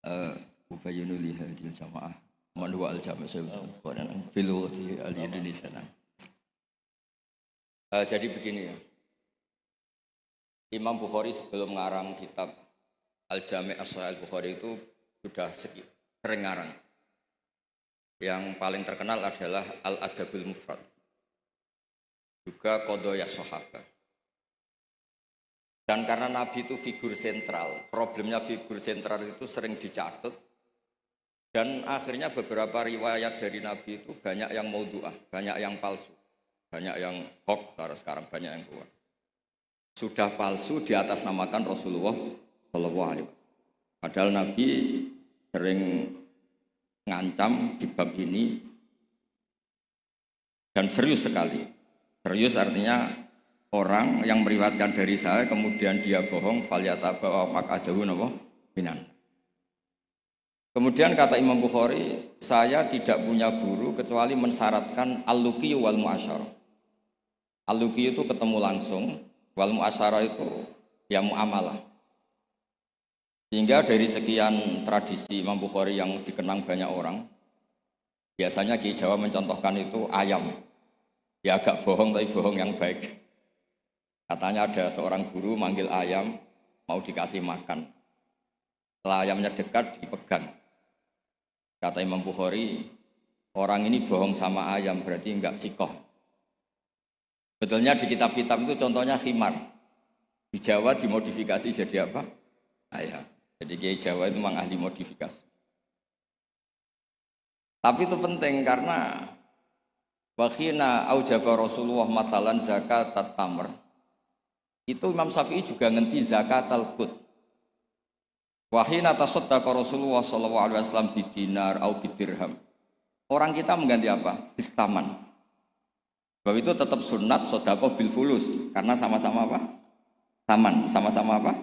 eh ubayinu li hadil jamaah man huwa al jami' Quran fil lughati al Indonesia. Jadi begini ya. Imam Bukhari sebelum ngarang kitab Al-Jami' As-Sahih Al-Bukhari itu sudah sering ngarang. Yang paling terkenal adalah Al-Adabul Mufrad. Juga Qadaya Sahabah. Dan karena Nabi itu figur sentral, problemnya figur sentral itu sering dicatat. Dan akhirnya beberapa riwayat dari Nabi itu banyak yang maudhu'ah, banyak yang palsu, banyak yang hoax, sekarang banyak yang keluar. Sudah palsu di atas namakan Rasulullah Shallallahu Alaihi Wasallam. Padahal Nabi sering ngancam di bab ini dan serius sekali. Serius artinya orang yang meriwayatkan dari saya kemudian dia bohong, falyataba wa maqadahu napa minan. Kemudian kata Imam Bukhari, saya tidak punya guru kecuali mensyaratkan al-luqi wal mu'asyarah. Al-luqi itu ketemu langsung, wal mu'asyarah itu ya muamalah. Sehingga dari sekian tradisi Imam Bukhari yang dikenang banyak orang, biasanya Ki Jawa mencontohkan itu ayam. Ya agak bohong tapi bohong yang baik. Katanya ada seorang guru manggil ayam mau dikasih makan. Setelah ayamnya dekat dipegang. Kata Imam Bukhari, orang ini bohong sama ayam berarti enggak sikoh. Betulnya di kitab-kitab itu contohnya khimar. Di Jawa dimodifikasi jadi apa? Ayam. Jadi Kiai Jawa itu memang ahli modifikasi. Tapi itu penting karena wakhina aujaba Rasulullah matalan zakat tamr. Itu Imam Syafi'i juga ngenti zakat al-qut. Wahina tasaddaqa Rasulullah sallallahu alaihi wasallam bidinar au bidirham. Orang kita mengganti apa? Bitaman. Sebab itu tetap sunat sedekah bil fulus karena sama-sama apa? Taman, sama-sama apa?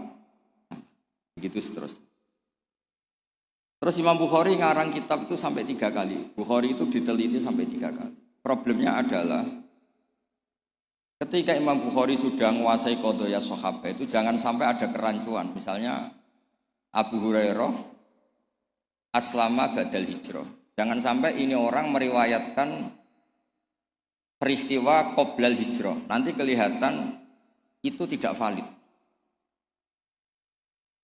Begitu seterusnya. Terus Imam Bukhari ngarang kitab itu sampai 3 kali. Bukhari itu diteliti sampai 3 kali. Problemnya adalah ketika Imam Bukhari sudah menguasai qadaya sahabat itu jangan sampai ada kerancuan. Misalnya Abu Hurairah aslama badal hijrah. Jangan sampai ini orang meriwayatkan peristiwa qoblal hijrah. Nanti kelihatan itu tidak valid.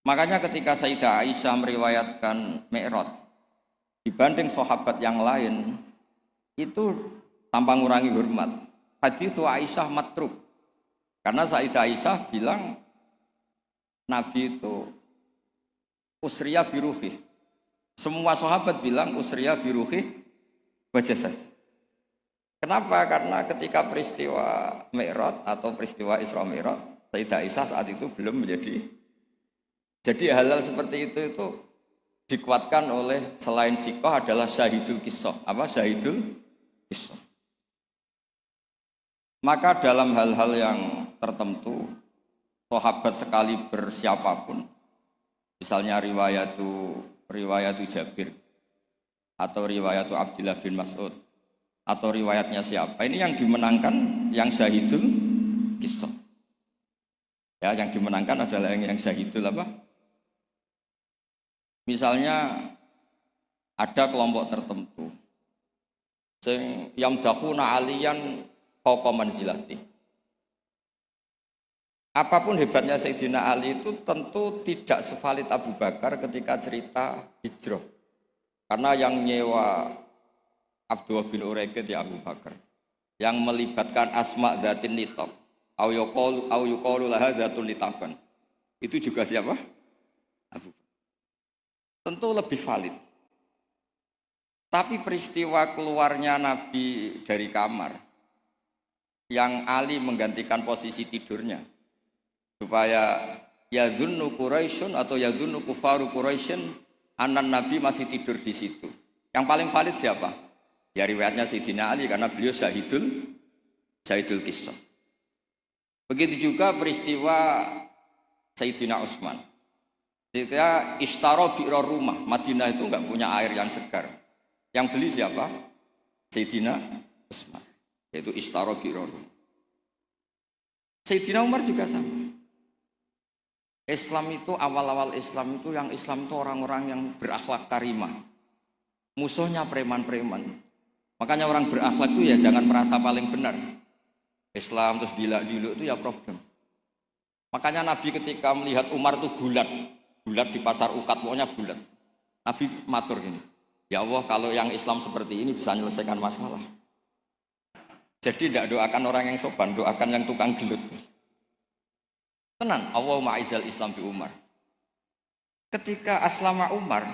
Makanya ketika Sayyidah Aisyah meriwayatkan Mi'raj dibanding sahabat yang lain itu tanpa ngurangi hormat. Hadits Aisyah matruk. Karena Sayyidah Aisyah bilang Nabi itu usriya biruhih. Semua sahabat bilang usriya biruhih wa jasad. Kenapa? Karena ketika peristiwa Mi'raj atau peristiwa Isra Mi'raj, Sayyidah Aisyah saat itu belum menjadi. Jadi hal-hal seperti itu dikuatkan oleh selain sikoh adalah syahidul kisah. Apa syahidul kisah? Maka dalam hal-hal yang tertentu, sahabat sekali bersiapapun, misalnya riwayatu Jabir atau riwayatu Abdullah bin Mas'ud atau riwayatnya siapa, ini yang dimenangkan yang syahidul kisah. Ya, yang dimenangkan adalah yang syahidul apa? Misalnya ada kelompok tertentu sing yamdakhuna aliyan fawqa manzilati. Apapun hebatnya Sayyidina Ali itu tentu tidak sevalid Abu Bakar ketika cerita hijrah. Karena yang nyewa Abdullah bin Uraiqid ya Abu Bakar. Yang melibatkan asma dzatin nitaq au yuqalu laha dzatun nitaqan. Itu juga siapa? Abu Bakar. Tentu lebih valid. Tapi peristiwa keluarnya Nabi dari kamar yang Ali menggantikan posisi tidurnya supaya yadhunnu Quraisyun atau yadhunnu kufaru Quraisyun anan Nabi masih tidur di situ. Yang paling valid siapa? Ya riwayatnya Sayyidina Ali karena beliau syahidul kisah. Begitu juga peristiwa Sayyidina Utsman. Ketika ishtaro bi'ra rumah, Madinah itu enggak punya air yang segar. Yang beli siapa? Sayyidina Utsman. Yaitu ishtaro bi'ra rumah. Sayyidina Umar juga sama. Islam itu awal-awal Islam itu yang Islam itu orang-orang yang berakhlak karimah. Musuhnya preman-preman. Makanya orang berakhlak itu ya jangan merasa paling benar. Islam terus dilak-diluk itu ya problem. Makanya Nabi ketika melihat Umar itu bulat di pasar Ukat, pokoknya bulat. Nabi matur gini, ya Allah kalau yang Islam seperti ini bisa menyelesaikan masalah. Jadi tidak doakan orang yang sopan, doakan yang tukang gelut. Tenan, Allahumma a'izzal Islam bi Umar. Ketika aslama Umar,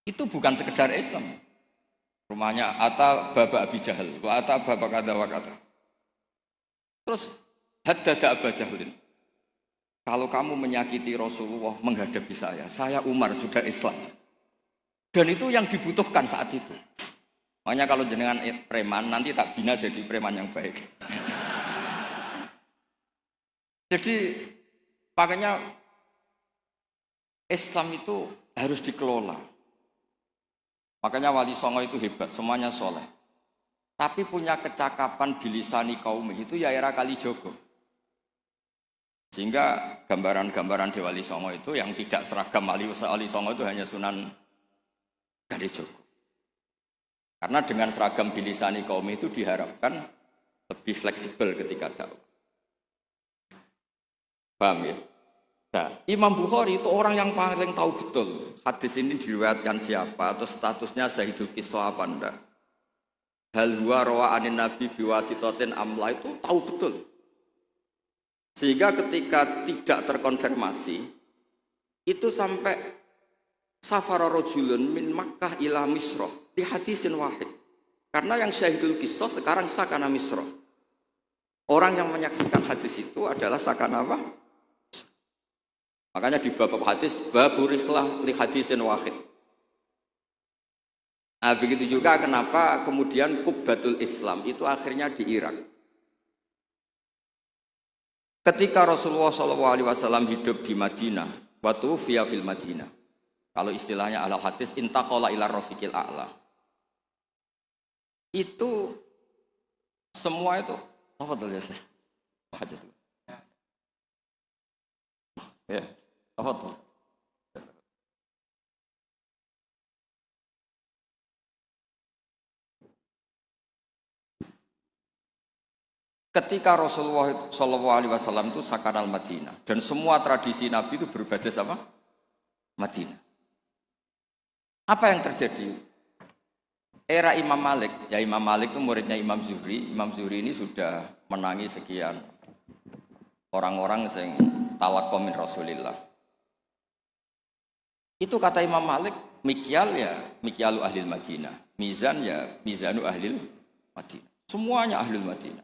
itu bukan sekedar Islam. Rumahnya Ata Baba Abi Jahal, wa Ata Baba kata wa kata. Terus haddada Aba Jahlin. Kalau kamu menyakiti Rasulullah menghadapi saya Umar sudah Islam. Dan itu yang dibutuhkan saat itu. Makanya kalau jenengan preman nanti tak bina jadi preman yang baik. Jadi makanya Islam itu harus dikelola. Makanya Wali Songo itu hebat, semuanya soleh. Tapi punya kecakapan bilisani kaum itu ya era Kalijogo. Sehingga gambaran-gambaran di Wali Songo itu yang tidak seragam Wali Songo itu hanya Sunan Kalijogo. Karena dengan seragam bilisani kaum itu diharapkan lebih fleksibel ketika dakwah. Paham ya? Nah, Imam Bukhari itu orang yang paling tahu betul hadis ini diriwayatkan siapa atau statusnya Syahidul Qissah apa enggak. Hal huwa rawa anin nabi biwasitotin amla itu tahu betul. Sehingga ketika tidak terkonfirmasi itu sampai safara rajulun min Makkah ila Misrah di hadisin wahid. Karena yang Syahidul Qissah sekarang sakana Misrah. Orang yang menyaksikan hadis itu adalah sakana apa? Makanya di bab hadis baburiklah li hadisin wahid. Nah, begitu juga kenapa kemudian Qubbatul Islam itu akhirnya di Irak. Ketika Rasulullah SAW hidup di Madinah, waktu via fil Madinah. Kalau istilahnya ala hadis intaqala ila rafiqil a'la. Itu semua itu apa tuh ya saya? Baca dulu. Ya, apa tuh? Ketika Rasulullah SAW itu sakanal Madinah dan semua tradisi Nabi itu berbasis apa? Madinah. Apa yang terjadi? Era Imam Malik, ya Imam Malik itu muridnya Imam Zuhri. Imam Zuhri ini sudah menangi sekian orang-orang yang talaqqa min Rasulillah. Itu kata Imam Malik, mikyal ya mikyalu ahlil Madinah, mizan ya mizanu ahlil Madinah. Semuanya ahlul Madinah.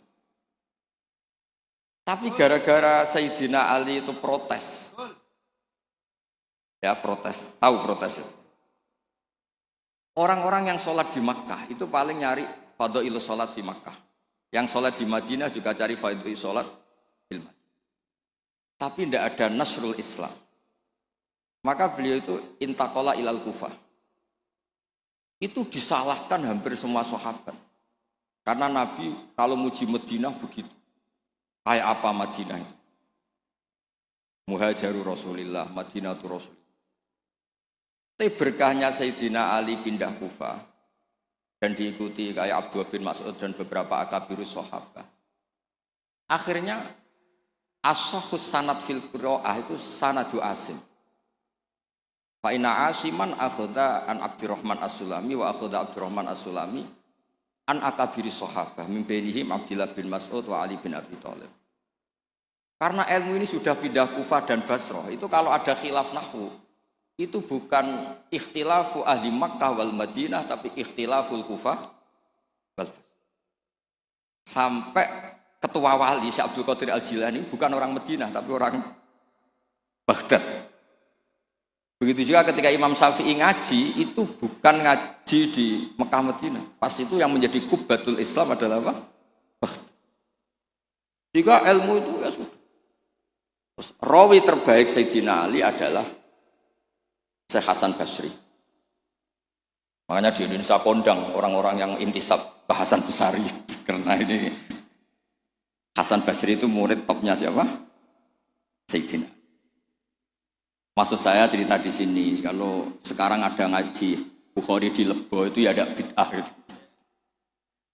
Tapi gara-gara Sayyidina Ali itu protes. Ya protes, tahu protes. Orang-orang yang sholat di Makkah itu paling nyari fadhailus sholat di Makkah. Yang sholat di Madinah juga cari fadhailus sholat di Madinah. Tapi tidak ada nasrul Islam. Maka beliau itu intaqala ilal Kufah. Itu disalahkan hampir semua sahabat. Karena Nabi kalau muji Madinah begitu. Kayak apa Madinah itu? Muhajiru Rasulillah, Madinatu Rasul. Tapi berkahnya Sayyidina Ali pindah Kufah dan diikuti kayak Abdullah bin Mas'ud dan beberapa akabirus sahabat. Akhirnya as-sahhus sanad fil qiraah itu sanadu Asim. Fa inna Asiman akhadha an Abdurrahman As-Sulami wa akhadha Abdurrahman As-Sulami an akabiri sahabah min bainihim Abdullah bin Mas'ud wa Ali bin Abi Thalib. Karena ilmu ini sudah pindah Kufah dan Basrah, itu kalau ada khilaf nahwu, itu bukan ikhtilafu ahli Makkah wal Madinah, tapi ikhtilaful Kufah wal Basrah. Sampai ketua wali Syekh Abdul Qadir Al-Jilani bukan orang Madinah, tapi orang Baghdad. Begitu juga ketika Imam Syafi'i ngaji, itu bukan ngaji di Mekah Madinah. Pas itu yang menjadi Qubbatul Islam adalah apa? Baghdad. Jika ilmu itu ya sudah. Terus, rawi terbaik Sayyidina Ali adalah Syekh Hasan Basri. Makanya di Indonesia kondang orang-orang yang intisab Hasan Basri. Karena ini Hasan Basri itu murid topnya siapa? Sayyidina. Maksud saya cerita di sini, kalau sekarang ada ngaji Bukhari di Lebo itu ya ada bid'ah gitu.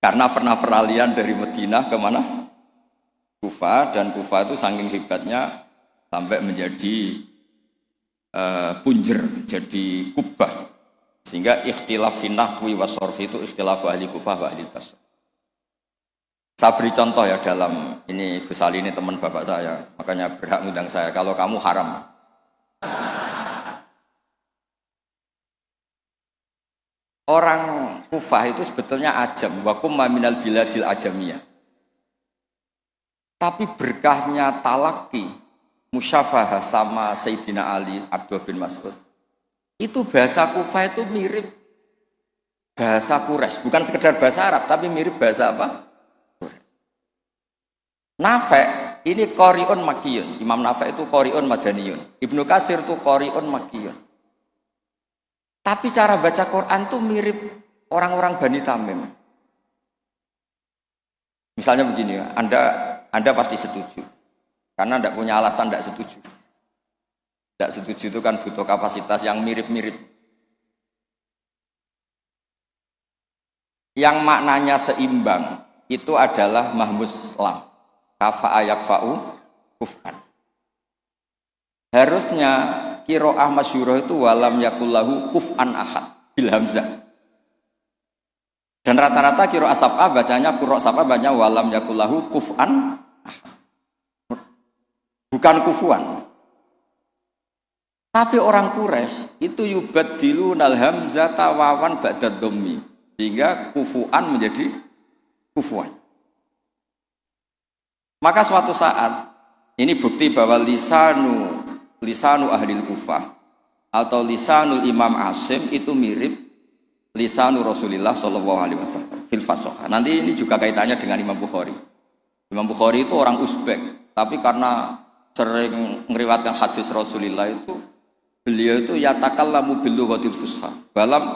Karena pernah peralihan dari Madinah ke mana? Kufah, dan Kufah itu saking hebatnya sampai menjadi punjer, jadi kubah. Sehingga ikhtilaf fi nahwi wa sharfi itu ikhtilaf ahli Kufah wa ahli Basrah. Saya beri contoh ya dalam ini, Gus Ali ini teman bapak saya, makanya berhak ngundang saya. Kalau kamu haram. Orang Kufah itu sebetulnya ajam, wakum minal biladil ajamiyah. Tapi berkahnya talaki, musyafahah sama Sayyidina Ali, Abdullah bin Mas'ud. Itu bahasa Kufah itu mirip bahasa Quraisy, bukan sekedar bahasa Arab, tapi mirip bahasa apa? Nafi' ini qari'un makkiyun. Imam Nafi' itu qari'un madaniyun. Ibnu Katsir itu qari'un makkiyun. Tapi cara baca Quran itu mirip orang-orang Bani Tamim. Misalnya begini ya, Anda pasti setuju. Karena tidak punya alasan tidak setuju. Tidak setuju itu kan butuh kapasitas yang mirip-mirip. Yang maknanya seimbang itu adalah mahmus lam. Kafa'a yakfa'u kuf'an. Harusnya qiraah masyhurah itu walam yakullahu kuf'an ahad bil hamzah. Dan rata-rata qiraah sab'ah bacanya, qiraah sab'ah bacanya walam yakullahu kuf'an ahad. Bukan kufuan. Tapi orang Quraisy itu yubaddilunal hamzata wawan ba'da dhammi, sehingga kufuan menjadi kufuan. Maka suatu saat, ini bukti bahwa lisanu ahlil Kufah atau lisanul Imam Asim itu mirip lisanu Rasulullah sallallahu alaihi wasallam fil fasahah. Nanti ini juga kaitannya dengan Imam Bukhari. Imam Bukhari itu orang Uzbek, tapi karena sering ngeriwayatkan hadis Rasulullah itu, beliau itu yatakallamu bil lughatil fusha.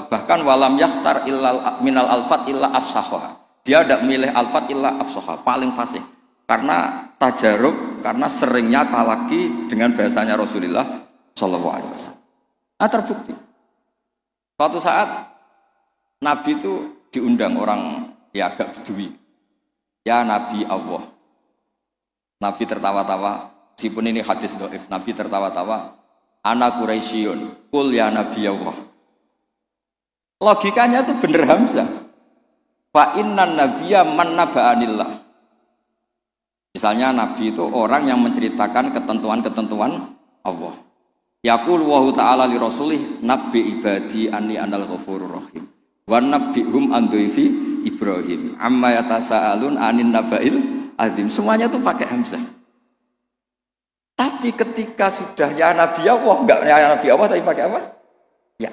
Bahkan walam yakhtar illa minal alfat illa afsahha. Dia tidak milih alfat illa afsahha, paling fasih. Karena tajarub, karena seringnya talaki dengan bahasanya Rasulullah Shallallahu Alaihi Wasallam. Nah, terbukti. Suatu saat Nabi itu diundang orang ya agak bedui. Ya Nabi Allah. Nabi tertawa-tawa. Meskipun ini hadis dhaif, Nabi tertawa-tawa. Ana Quraisyun, kul ya Nabi Allah. Logikanya itu bener Hamzah. Fa innan nabiyya man naba'anillah. Misalnya Nabi itu orang yang menceritakan ketentuan-ketentuan Allah. Yaqul wa ta'ala li rasulih nabbi ibadi anni anal ghafurur rahim. Wa nabbihum an dhaifi Ibrahim. Amma yatasaalun anin naba'il azim. Semuanya itu pakai hamzah. Tapi ketika sudah ya Nabi Allah, enggak ya Nabi Allah tapi pakai apa? Ya.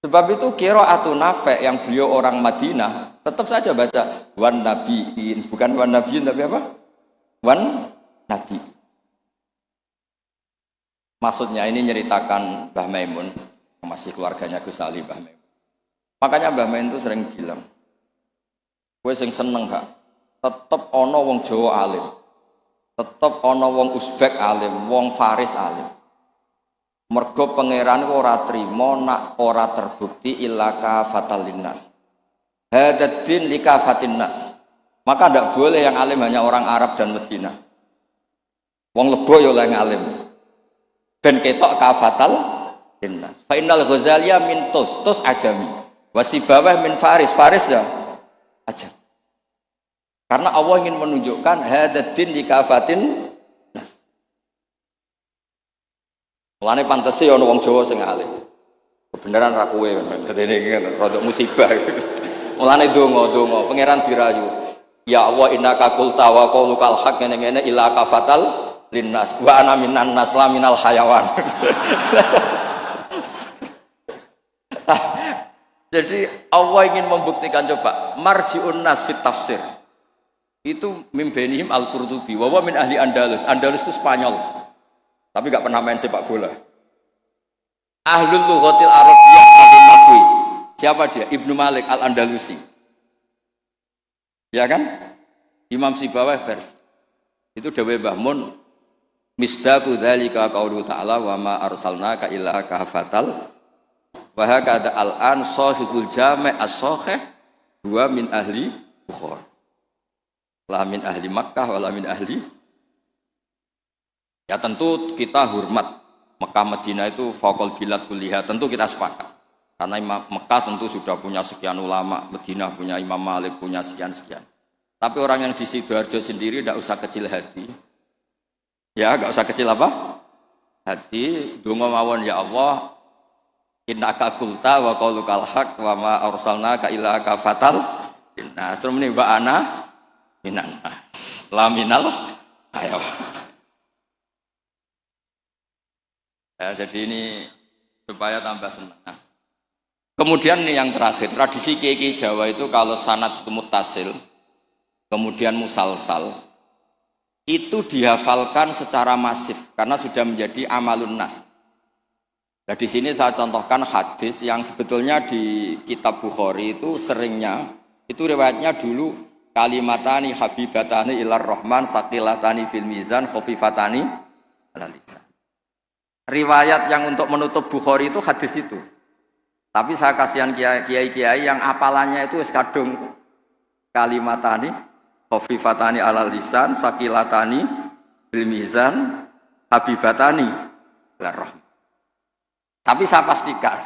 Sebab itu qiraatun Nafi' yang beliau orang Madinah tetap saja baca wan nabiin, bukan wan nabiin tapi apa? Wan nabi. Maksudnya ini nyeritakan Mbah Maimun, masih keluarganya Gus Ali Mbah Maimun. Makanya Mbah Maimun itu sering bilang, kowe sing seneng gak? Tetep ana wong Jawa alim. Tetep ana wong Uzbek alim, wong Faris alim. Mergo pangeran ora trima nak ora terbukti illa kafatal linnas. Hadaddin likafatin nas. Maka tidak boleh yang alim hanya orang Arab dan Medina. Wong Lebo ya oleh ngalim. Ben ketok kafatal linnas. Fa innal Ghazaliyah min tus ajami. Wasibawah min Faris ya ajam. Karena Allah ingin menunjukkan hadaddin likafatin nas. Mulane pantese ana wong Jawa sing alim. Kebenaran ra kowe ngono. Dadi iki rodok musibah. Mulane donga pangeran dirayu. Ya Allah innaka qulta wa qaulukal haq ngene-ngene ila kafatal linnas wa ana minan nas la minal hayawan. Jadi Allah ingin membuktikan, coba marji'un nas fit tafsir. Itu mimbenihim Al-Qurtubi wa min ahli Andalus. Andalus itu Spanyol. Tapi enggak pernah main sepak bola. Ahlul lughatil arabiyyah al-nahwi. Siapa dia? Ibnu Malik Al-Andalusi. Ya kan? Imam Sibawah Bers. Itu dawuh Mbah Mun. Misdaqu dzalika qaulu ta'ala wa ma arsalnaka illa kafatal wa hakada al-an sahibul jami' as-sahih huwa min ahli Bukhari. La min ahli Makkah wala min ahli. Ya tentu kita hormat Mekah Madinah itu faqul bilad kulliha, tentu kita sepakat. Karena Mekah tentu sudah punya sekian ulama, Madinah punya Imam Malik, punya sekian-sekian. Tapi orang yang di Sidoarjo sendiri tidak usah kecil hati. Ya, enggak usah kecil apa? Hati, donga mawon ya Allah, innaka qulta wa qaulukal haq wa ma arsalnaka illa kafatal. Nah, terus ini wa ana minan laminal ayo. Ya, jadi ini supaya tambah senang. Kemudian nih yang terakhir, tradisi kiai Jawa itu kalau sanad muttasil, kemudian musalsal, itu dihafalkan secara masif karena sudah menjadi amalun nas. Nah di sini saya contohkan hadis yang sebetulnya di kitab Bukhari itu seringnya, itu riwayatnya dulu kalimatani habibatani ilar rahman saqilatani fil mizan khafifatani alal lisan. Riwayat yang untuk menutup Bukhari itu hadis itu. Tapi saya kasihan kiai-kiai yang apalannya itu kadung kalimatani khafifatani alal lisan saqilatani fil mizan habibatani ilar rahman. Tapi saya pastikan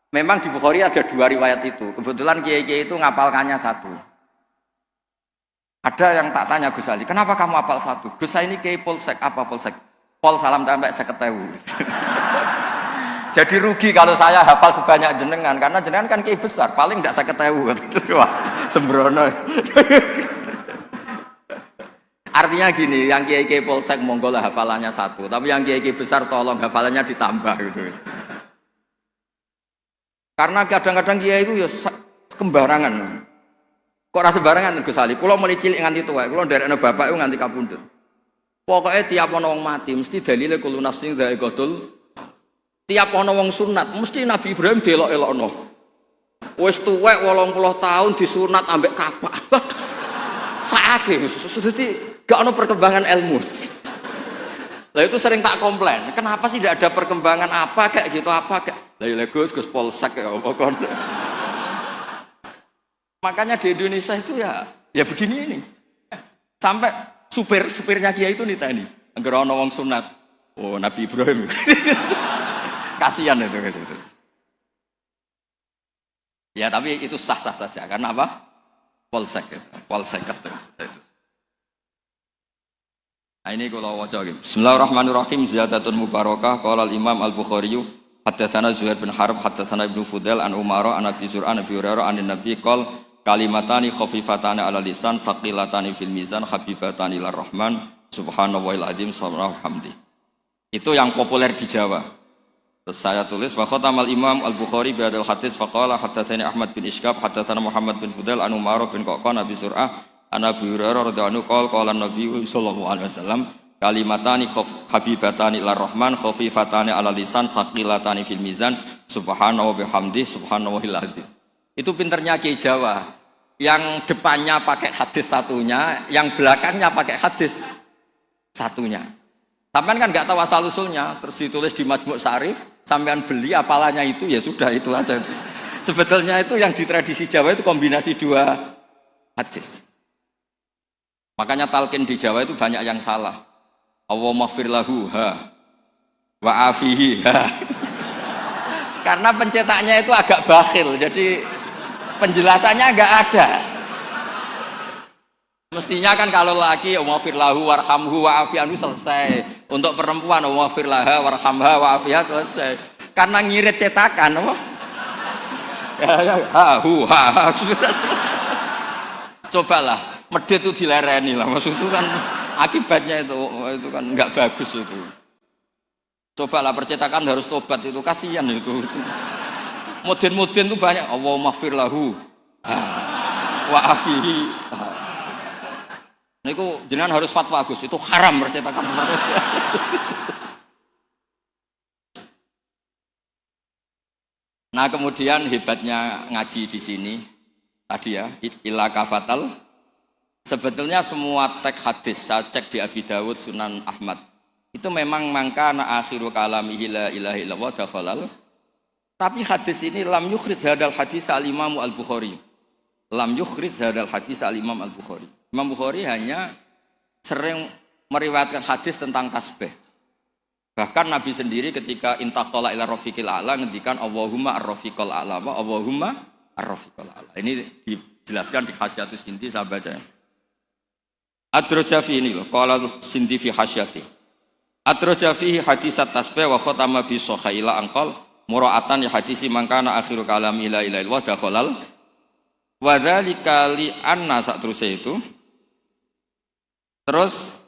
memang di Bukhari ada dua riwayat itu. Kebetulan kiai-kiai itu ngapalkannya satu. Ada yang tak tanya Gus Ali, kenapa kamu hafal satu? Gus saya ini kiai polsek, apa polsek? Pol salam sampai 50.000. Jadi rugi kalau saya hafal sebanyak jenengan, karena jenengan kan kiai besar, paling tidak 50.000. Wah, sembrono. Artinya gini, yang kiai-kiai polsek monggo lah hafalannya satu, tapi yang kiai-kiai besar tolong hafalannya ditambah gitu. Karena kadang-kadang kiai itu ya sembarangan. Kok rasa sembarangan Gus Ali? Kulo mulai cilik nganti tua, kulo nderekno bapak itu nganti kapundhut. Pokoknya tiap ana wong mati mesti dalile kullu nafsin dha'iqatul. Tiap ana wong sunat mesti Nabi Ibrahim delok-elokno. Wis tuwek 80 tahun disunat ambek kapak. Saake dadi gak ana perkembangan ilmu. Lah itu sering tak komplain. Kenapa sih tidak ada perkembangan apa kayak gitu apa kayak. Lah Gus polsek ya apa kon. Makanya di Indonesia itu ya begini ini. Sampai supirnya kiai itu niteni. Angger ana wong sunat. Oh, Nabi Ibrahim. Kasihan itu guys itu. Ya, tapi itu sah-sah saja. Karena apa? Polsek itu. Polsek itu. Nah, ini kalau waca gitu. Bismillahirrahmanirrahim. Ziyadatun mubarakah. Qala al-Imam Al-Bukhari haddatsana Zuhair bin Harb haddatsana Ibnu Fudail an Umar an Abi Zur'an Abi Hurairah an Nabi qol kalimatani khafifatani ala lisan saqilatani fil mizan habibatani lir rahman subhanallahil azim subhanallahi hamdi. Itu yang populer di Jawa. Terus saya tulis wa khatamal Imam Al-Bukhari bi hadzal hadis faqala haddatsani Ahmad bin Ishqab haddatsana Muhammad bin Fudail an Umar bin Qaqan Abi Zur'ah an Abi Hurairah radhiyallahu anhu qala Nabi sallallahu alaihi wasallam kalimatani habibatani lir rahman khafifatani ala lisan saqilatani fil mizan subhanallahi wa bihamdi subhanallahil azim. Itu pinternya Kiai Jawa. Yang depannya pakai hadis satunya, yang belakangnya pakai hadis satunya. Sampean kan nggak tahu asal usulnya, terus ditulis di Majmu' Syarif, sampean beli apalannya itu ya sudah itu aja. Sebetulnya itu yang di tradisi Jawa itu kombinasi dua hadis. Makanya talqin di Jawa itu banyak yang salah. Allahumma ighfir lahu ha wa afihi ha. Karena pencetaknya itu agak bakhil, jadi penjelasannya enggak ada. Mestinya kan kalau laki umafir lahu warhamhu wa afianu selesai. Untuk perempuan umafir laha warhamha wa afiha selesai. Karena ngirit cetakan apa? Ha. Cobalah medit itu dilereni lah. Maksud itu kan akibatnya itu kan enggak bagus itu. Cobalah percetakan harus tobat itu kasihan itu. Modern itu banyak. Allahumma ighfir lahu wa afihi. Niku jenengan harus fatwa Gus, itu haram percetakan. Nah, kemudian hebatnya ngaji di sini tadi ya, ila kafatal. Sebetulnya semua teks hadis saya cek di Abi Dawud, Sunan Ahmad. itu memang mangkana akhiru kalamihi la ilaha illallah dakhalal. Tapi hadis ini lam yukhriz hadal hadis al-Imam al-Bukhari. Lam yukhriz hadal hadis al-Imam al-Bukhari. Imam Bukhari hanya sering meriwayatkan hadis tentang tasbih. Bahkan Nabi sendiri ketika intaqala ila rafiqil a'la ngendikan Allahumma ar-rafiqal a'la. Allahumma ar-rafiqal a'la. Ini dijelaskan di Hasyatus Sindi, saya baca. Ad-Drajafi ini loh, qala Sindi fi hasyati. Ad-Drajafi hadisat tasbih wa khatama bi sahila anqal mura'atan ya hadisi mangkana akhiru kalami la ilaha illallah dakhalal wa dzalika li anna satruse itu terus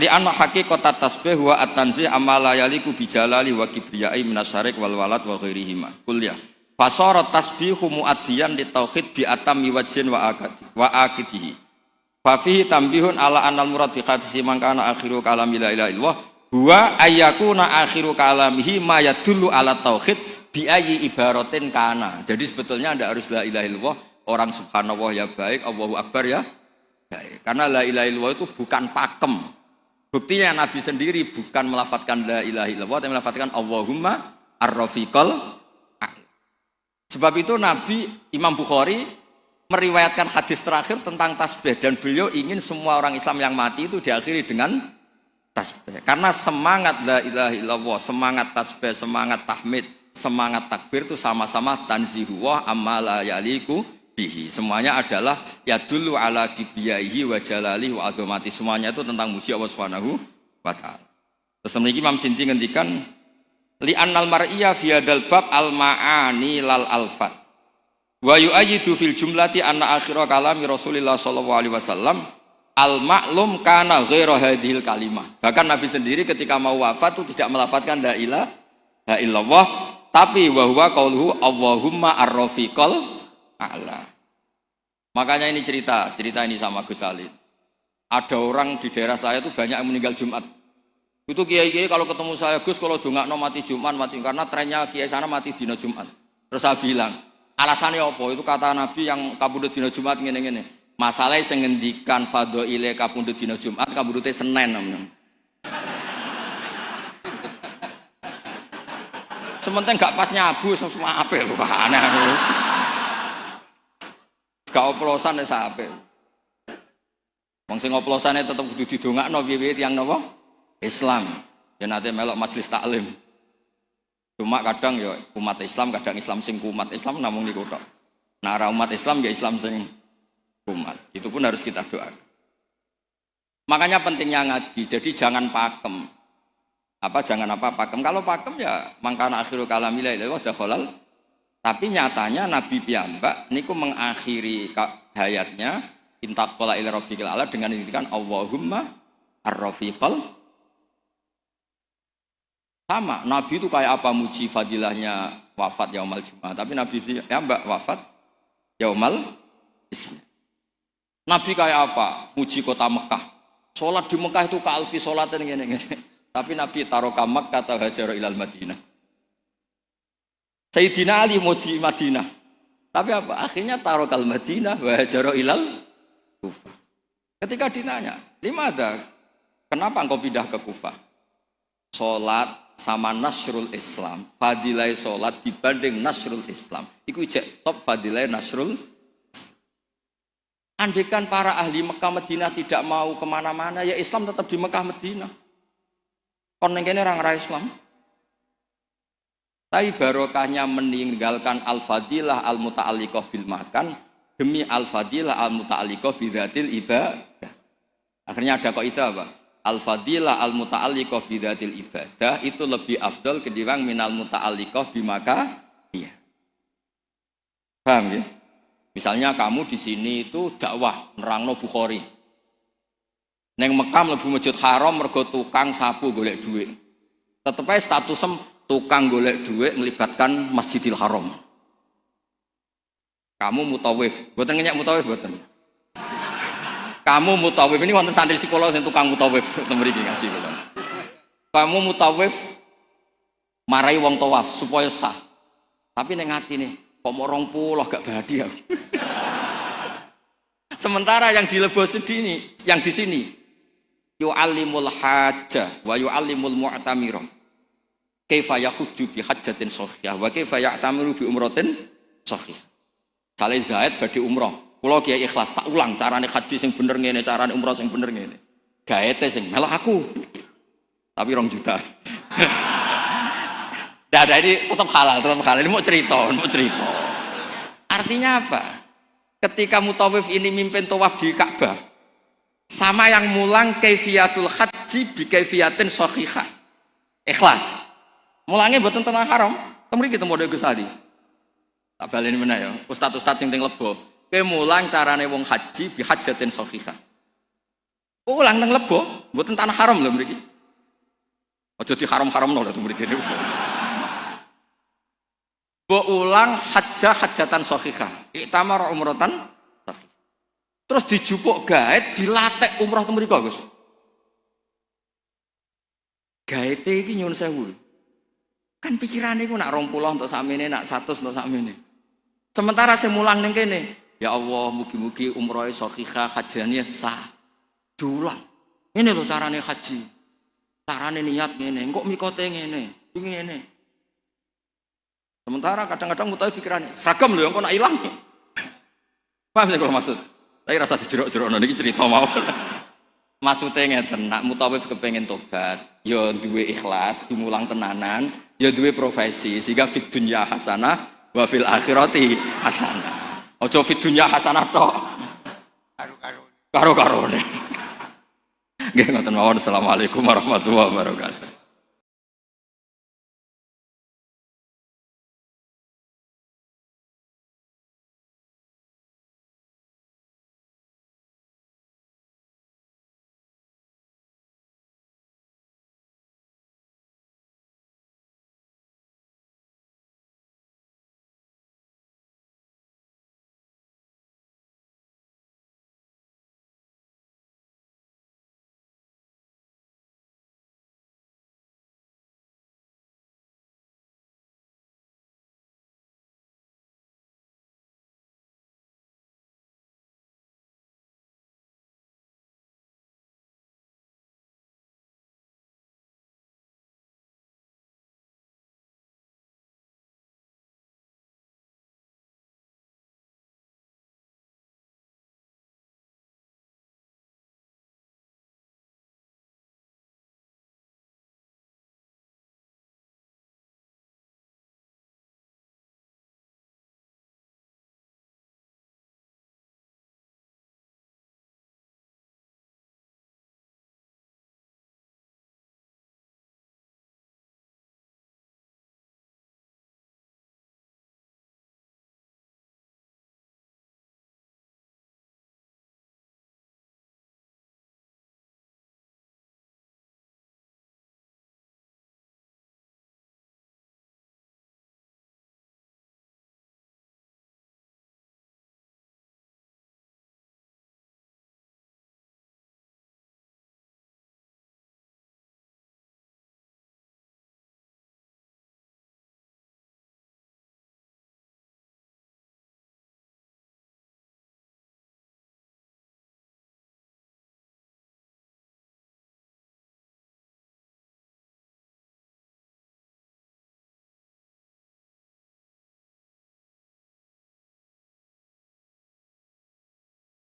li anna haqiqat tasbih wa at-tanzih amma la yaliku bi jalali wa kibriyai minasyarik wal walad wa ghairihima kulliyah fasara tasbihu muaddiyan li tauhid bi atammi wajhin wa akidihi fa fihi tambihun ala annal murad bi hadisi mangkana akhiru kalami la ilaha illallah huwa ayyakuna akhiru kalamihi ma yadullu ala tauhid bi ayyi ibaratin kana. Jadi sebetulnya tidak harus la ilaha illallah, orang subhanallah ya baik, Allahu akbar ya baik. Karena la ilaha illallah itu bukan pakem. Buktinya Nabi sendiri bukan melafadzkan la ilaha illallah, tapi melafadzkan Allahumma ar-rafiqal a'la. Sebab itu Nabi Imam Bukhari meriwayatkan hadis terakhir tentang tasbih dan beliau ingin semua orang Islam yang mati itu diakhiri dengan tasbih. Karena semangat la ilaha illallah, semangat tasbih, semangat tahmid, semangat takbir itu sama-sama tanzihuwah amma la yaliku bihi. Semuanya adalah yadullu ala kibriyaihi wa jalalihi wa azamati. Semuanya itu tentang muji Allah Subhanahu wa taala. Terus memiliki Imam Sinti ngendikan li annal mar'iyya fi hadzal bab al ma'ani lal alfat. Wa yu'ayyidu fil jumlati anna akhira kalami Rasulillah sallallahu alaihi wasallam al-ma'lum kana ghairu hadhil kalimah. Bahkan Nabi sendiri ketika mau wafat itu tidak melafadzkan la ilaha illallah, tapi wa huwa qauluhu Allahumma ar-rafiqal a'la. Makanya ini cerita ini sama Gus Salih. Ada orang di daerah saya itu banyak yang meninggal Jumat. Itu kiai-kiai kalau ketemu saya, Gus kalau dongakno mati Jumat mati karena trennya kiai sana mati dina Jumat. Terus saya bilang, alasannya apa? Itu kata Nabi yang kabudut dina Jumat ngene-ngene. Masalahnya sing ngendikan fadhaile kapundhut dina Jumat kabudute Senin namanya. Sementing gak pas nyabu semua apik lho aneh. Gak oplosan wis apik. Wong sing oplosane tetep kudu didongakno piye-piye tiyang napa? Islam. Ya nate melok majelis taklim. Cuma kadang ya umat Islam kadang Islam sing kumat Islam namung niku tok. Nah ra umat Islam ya Islam sing umat. Itu pun harus kita doakan. Makanya pentingnya ngaji. Jadi jangan pakem. Jangan pakem. Kalau pakem ya mangkana akhiru kalami la ilaha illallah dakhalal. Tapi nyatanya Nabi piyambak niku mengakhiri hayatnya intaqala ila rafiqil a'la dengan mengingatkan Allahumma ar-rafiqal. Sama, Nabi itu kayak apa muji fadilahnya wafat yaumal Jumat. Tapi Nabi piyambak wafat yaumal Isnin. Nabi kayak apa? Muji kota Mekah. Sholat di Mekah itu ka'alfi sholatin gini-gini. Tapi Nabi taroka Makkah atau hajar ilal Madinah. Sayyidina Ali muji Madinah. Tapi apa? Akhirnya tarokal Madinah wa hajar ilal Kufah. Ketika ditanya, limada? Kenapa engkau pindah ke Kufah? Sholat sama nasrul Islam. Fadilai sholat dibanding nasrul Islam. Iku ijek top fadilai nasrul. Andaikan para ahli Mekah Madinah tidak mau kemana-mana, ya Islam tetap di Mekah Madinah. Kon neng kene orang Islam. Tapi barokahnya meninggalkan al-fadilah al-muta'alliqah bil makan demi al-fadilah al-muta'alliqah bidzatil ibadah. Akhirnya ada kaidah apa? Al-fadilah al-muta'alliqah bidzatil ibadah itu lebih afdal ketimbang minal muta'alliqah bimaka. Iya. Paham ya? Misalnya kamu di sini itu dakwah nerangno Bukhari. Neng Mekah mlebu Masjid Haram mergo tukang sapu golek duit. Tetep ae statusem tukang golek duit melibatkan Masjidil Haram. Kamu mutawif, mboten ngenyak mutawif mboten. Kamu mutawif ini wonten santri psikolog sing tukang mutawif teng mriki ngaji kula. Kamu mutawif marai wong tawaf supaya sah. Tapi ning atine kok mau 20 gak badi aku. Sementara yang di Lebos ini, yang di sini, yu'allimul hajjah wa yu'allimul mu'tamira kaifa yahujju bi hajjatin shahihah wa kaifa ya'tamiru bi umratin shahihah. Sale Zaid badhe umrah, kula kiai ikhlas tak ulang carane haji sing bener ngene, carane umrah sing bener ngene. Gaete sing melok aku. Tapi 2 juta. Nah, ini tetap halal. Ini mau cerita. Artinya apa? Ketika mutawif ini mimpin tawaf di Ka'bah, sama yang mulang kaifiyatul haji bi kaifiyatin shahihah. Ikhlas. Mulangnya mboten teng haram, temriki teng model Gus Ali. Tak baleni meneh ya. Ustaz-ustaz sing teng Lebo, kowe mulang carane wong haji bi hajjatin shahihah. Ulang teng Lebo, mboten tanah haram lho mriki. Aja di haram-haramno lho mriki. Mbok ulang hajjatan shahihah. Iktamar umratan shahihah. Terus dijupuk gaet dilatek umrah teng mriko, Gus. Gaete iki nyuwun sewu. Kan pikirane iku nak 20 untuk sakmene, nak 100 untuk sakmene. Sementara sing mulang ning kene, ya Allah mugi-mugi umrohe shahihah, hajjane sah. Dulang. Ngene lho carane haji. Carane niat ngene, kok mikote ngene, ngene. Sementara kadang-kadang mutawif pikirannya seragam lho engko nak ilang. Paham ya kalau maksud? Tapi rasa dijerok-jerokno niki cerita mawon. Maksudnya ngeten, nak mutawif kepengin tobat, ya duwe ikhlas, dimulang tenanan, ya duwe profesi sehingga fid dunya hasanah wa fil akhirati hasanah. Aja fid dunya hasanah tok. Karo-karone. Nggih ngoten mawon. Assalamualaikum warahmatullahi wabarakatuh.